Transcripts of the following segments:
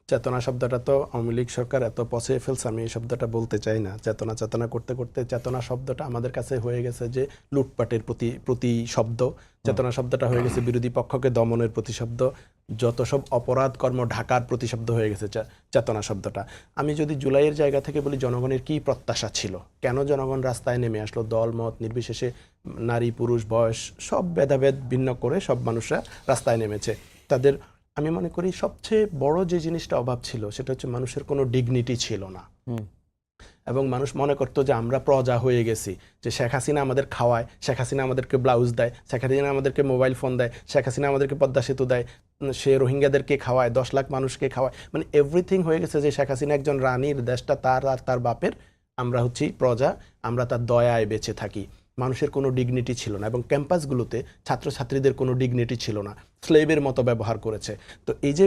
চেতনা শব্দটা তো আওয়ামী লীগ সরকার এত পচিয়ে ফেলছে, আমি এই শব্দটা বলতে চাই না। চেতনা চেতনা করতে করতে চেতনা শব্দটা আমাদের কাছে হয়ে গেছে যে লুটপাটের প্রতি শব্দ। চেতনা শব্দটা হয়ে গেছে বিরোধী পক্ষকে দমনের প্রতিশব্দ। যত সব অপরাধ কর্ম ঢাকার প্রতিশব্দ হয়ে গেছে চেতনা শব্দটা। আমি যদি জুলাইয়ের জায়গা থেকে বলি, জনগণের কি প্রত্যাশা ছিল, কেন জনগণ রাস্তায় নেমে আসলো, দল মত নির্বিশেষে, নারী পুরুষ বয়স সব ভেদাভেদ ভিন্ন করে সব মানুষরা রাস্তায় নেমেছে। তাদের আমি মনে করি সবচেয়ে বড় যে জিনিসটা অভাব ছিল সেটা হচ্ছে মানুষের কোনো ডিগনিটি ছিল না। এবং মানুষ মনে করতো যে আমরা প্রজা হয়ে গেছি, যে শেখ হাসিনা আমাদের খাওয়ায়, শেখ হাসিনা আমাদেরকে ব্লাউজ দেয়, শেখ হাসিনা আমাদেরকে মোবাইল ফোন দেয়, শেখ হাসিনা আমাদেরকে পদ্মা সেতু দেয়, সে রোহিঙ্গাদেরকে খাওয়ায়, 10 লাখ মানুষকে খাওয়ায়, মানে এভরিথিং হয়ে গেছে যে শেখ হাসিনা একজন রানীর, দেশটা তার আর তার বাপের, আমরা হচ্ছি প্রজা, আমরা তার দয়ায় বেঁচে থাকি। মানুষের কোনো ডিগনিটি ছিল না এবং ক্যাম্পাসগুলোতে ছাত্রছাত্রীদের কোনো ডিগনিটি ছিল না, স্লেভের মতো ব্যবহার করেছে। তো এই যে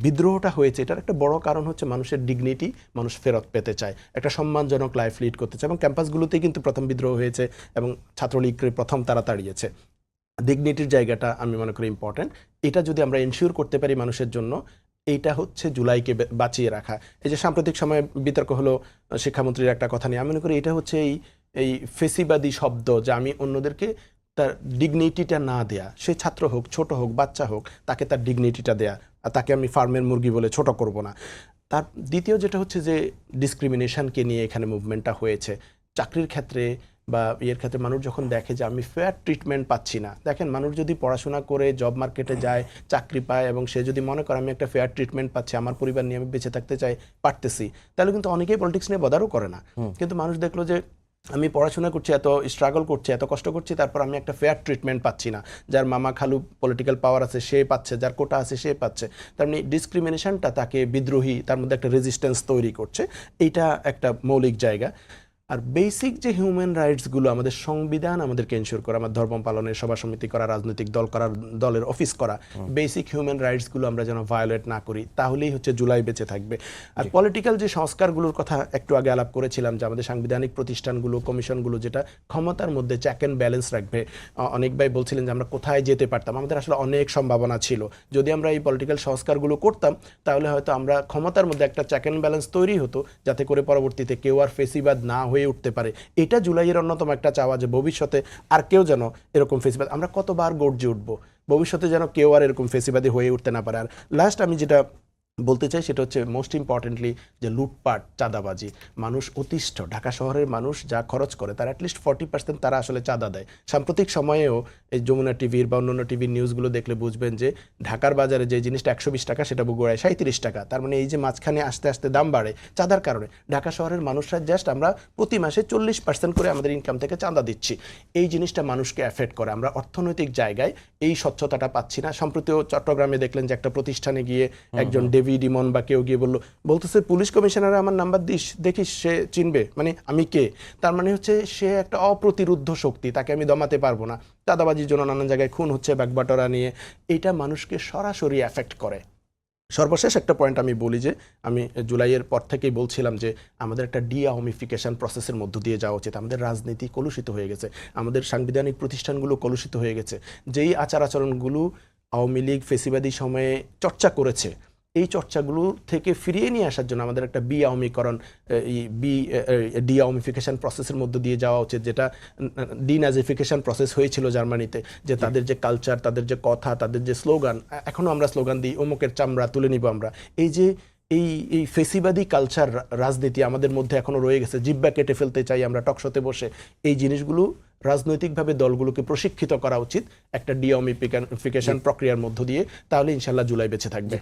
বিদ্রোহটা হয়েছে, এটার একটা বড় কারণ হচ্ছে মানুষের ডিগনিটি মানুষ ফেরত পেতে চায়, একটা সম্মানজনক লাইফ লিড করতে চায়। এবং ক্যাম্পাসগুলোতেই কিন্তু প্রথম বিদ্রোহ হয়েছে এবং ছাত্রলীগকে প্রথম তারা তাড়িয়েছে। ডিগনিটির জায়গাটা আমি মনে করি ইম্পর্ট্যান্ট। এটা যদি আমরা এনশিওর করতে পারি মানুষের জন্য, এইটা হচ্ছে জুলাইকে বাঁচিয়ে রাখা। এই যে সাম্প্রতিক সময়ে বিতর্ক হলো শিক্ষামন্ত্রীর একটা কথা নিয়ে, আমি মনে করি এটা হচ্ছে এই ফেসিবাদী শব্দ, যে আমি অন্যদেরকে তার ডিগনিটিটা না দেয়া, সে ছাত্র হোক, ছোট হোক, বাচ্চা হোক, তাকে তার ডিগনিটিটা দেয়া, আর তাকে আমি ফার্মের মুরগি বলে ছোট করব না। তার দ্বিতীয় যেটা হচ্ছে যে ডিসক্রিমিনেশনকে নিয়ে এখানে মুভমেন্টটা হয়েছে। চাকরির ক্ষেত্রে বা ইয়ের ক্ষেত্রে মানুষ যখন দেখে যে আমি ফেয়ার ট্রিটমেন্ট পাচ্ছি না, দেখেন মানুষ যদি পড়াশোনা করে জব মার্কেটে যায়, চাকরি পায় এবং সে যদি মনে করে আমি একটা ফেয়ার ট্রিটমেন্ট পাচ্ছি, আমার পরিবার নিয়ে আমি বেঁচে থাকতে চাই, পারতেছি, তাহলে কিন্তু অনেকেই পলিটিক্স নিয়ে বদারও করে না। কিন্তু মানুষ দেখলো যে আমি পড়াশোনা করছি, এত স্ট্রাগল করছি, এত কষ্ট করছি, তারপর আমি একটা ফেয়ার ট্রিটমেন্ট পাচ্ছি না। যার মামা খালু পলিটিক্যাল পাওয়ার আছে সে পাচ্ছে, যার কোটা আছে সে পাচ্ছে। তার মানে ডিসক্রিমিনেশনটা তাকে বিদ্রোহী, তার মধ্যে একটা রেজিস্ট্যান্স তৈরি করছে। এইটা একটা মৌলিক জায়গা। আর বেসিক যে হিউম্যান রাইটসগুলো আমাদের সংবিধান আমাদেরকে এনশিওর করা, আমার ধর্ম পালনের, সভা সমিতি করা, রাজনৈতিক দল করার, দলের অফিস করা, বেসিক হিউম্যান রাইটসগুলো আমরা যেন ভায়োলেট না করি, তাহলেই হচ্ছে জুলাই বেঁচে থাকবে। আর পলিটিক্যাল যে সংস্কারগুলোর কথা একটু আগে আলাপ করেছিলাম, যে আমাদের সাংবিধানিক প্রতিষ্ঠানগুলো, কমিশনগুলো যেটা ক্ষমতার মধ্যে চেক অ্যান্ড ব্যালেন্স রাখবে। অনেক ভাই বলছিলেন যে আমরা কোথায় যেতে পারতাম, আমাদের আসলে অনেক সম্ভাবনা ছিল। যদি আমরা এই পলিটিক্যাল সংস্কারগুলো করতাম, তাহলে হয়তো আমরা ক্ষমতার মধ্যে একটা চেক অ্যান্ড ব্যালেন্স তৈরি হতো, যাতে করে পরবর্তীতে কেউ আর ফেসিবাদ না হয়ে উঠতে পারে। এটা জুলাইয়ের অন্যতম একটা চাওয়া, যে ভবিষ্যতে আর কেউ যেন এরকম ফেসিবাদ, আমরা কতবার গর্জে উঠবো, ভবিষ্যতে যেন কেউ আর এরকম ফেসিবাদী হয়ে উঠতে না পারে। আর লাস্ট আমি যেটা বলতে চাই সেটা হচ্ছে মোস্ট ইম্পর্টেন্টলি যে লুটপাট, চাঁদাবাজি, মানুষ অতিষ্ঠ। ঢাকা শহরের মানুষ যা খরচ করে তার অ্যাটলিস্ট 40% তারা আসলে চাঁদা দেয়। সাম্প্রতিক সময়েও এই যমুনা টিভির বা অন্যান্য টিভির নিউজগুলো দেখলে বুঝবেন যে ঢাকার বাজারে যে জিনিসটা 120 টাকা সেটা বগুড়ায় 37 টাকা। তার মানে এই যে মাঝখানে আস্তে আস্তে দাম বাড়ে চাঁদার কারণে, ঢাকা শহরের মানুষরা জাস্ট আমরা প্রতি মাসে 40% করে আমাদের ইনকাম থেকে চাঁদা দিচ্ছি। এই জিনিসটা মানুষকে অ্যাফেক্ট করে, আমরা অর্থনৈতিক জায়গায় এই স্বচ্ছতাটা পাচ্ছি না। সম্প্রতিও চট্টগ্রামে দেখলেন যে একটা প্রতিষ্ঠানে গিয়ে একজন ডিমন বা কেউ গিয়ে বলতেছে পুলিশ কমিশনার আমার নাম্বার দিস, দেখিস সে চিনবে, মানে আমি কে। তার মানে হচ্ছে সে একটা অপ্রতিরোধ্য শক্তি, তাকে আমি দমাতে পারবো না। চাঁদাবাজির জন্য নানান জায়গায় খুন হচ্ছে, ব্যাকবাটরা নিয়ে, এটা মানুষকে সরাসরি এফেক্ট করে। সর্বশেষ একটা পয়েন্ট আমি বলি, যে আমি জুলাইয়ের পর থেকেই বলছিলাম যে আমাদের একটা ডিআওয়ামিফিকেশন প্রসেসের মধ্য দিয়ে যাওয়া উচিত। আমাদের রাজনীতি কলুষিত হয়ে গেছে, আমাদের সাংবিধানিক প্রতিষ্ঠানগুলো কলুষিত হয়ে গেছে। যেই আচার আচরণগুলো আওয়ামী লীগ ফেসিবাদী সময়ে চর্চা করেছে, এই চর্চাগুলো থেকে ফিরিয়ে নিয়ে আসার জন্য আমাদের একটা ডিআওয়ামিফিকেশন প্রসেসের মধ্য দিয়ে যাওয়া উচিত, যেটা ডিনাজিফিকেশন প্রসেস হয়েছিল জার্মানিতে, যে তাদের যে কালচার, তাদের যে কথা, তাদের যে স্লোগান, এখনও আমরা স্লোগান দিই অমুকের চামড়া তুলে নিব আমরা। এই যে এই ফেসিবাদী কালচার, রাজনীতি আমাদের মধ্যে এখনও রয়ে গেছে, জিব্বা কেটে ফেলতে চাই আমরা টকশোতে বসে। এই জিনিসগুলো রাজনৈতিকভাবে দলগুলোকে প্রশিক্ষিত করা উচিত একটা ডিআওয়ামিফিকেশন প্রক্রিয়ার মধ্য দিয়ে, তাহলে ইনশাল্লাহ জুলাই বেঁচে থাকবে।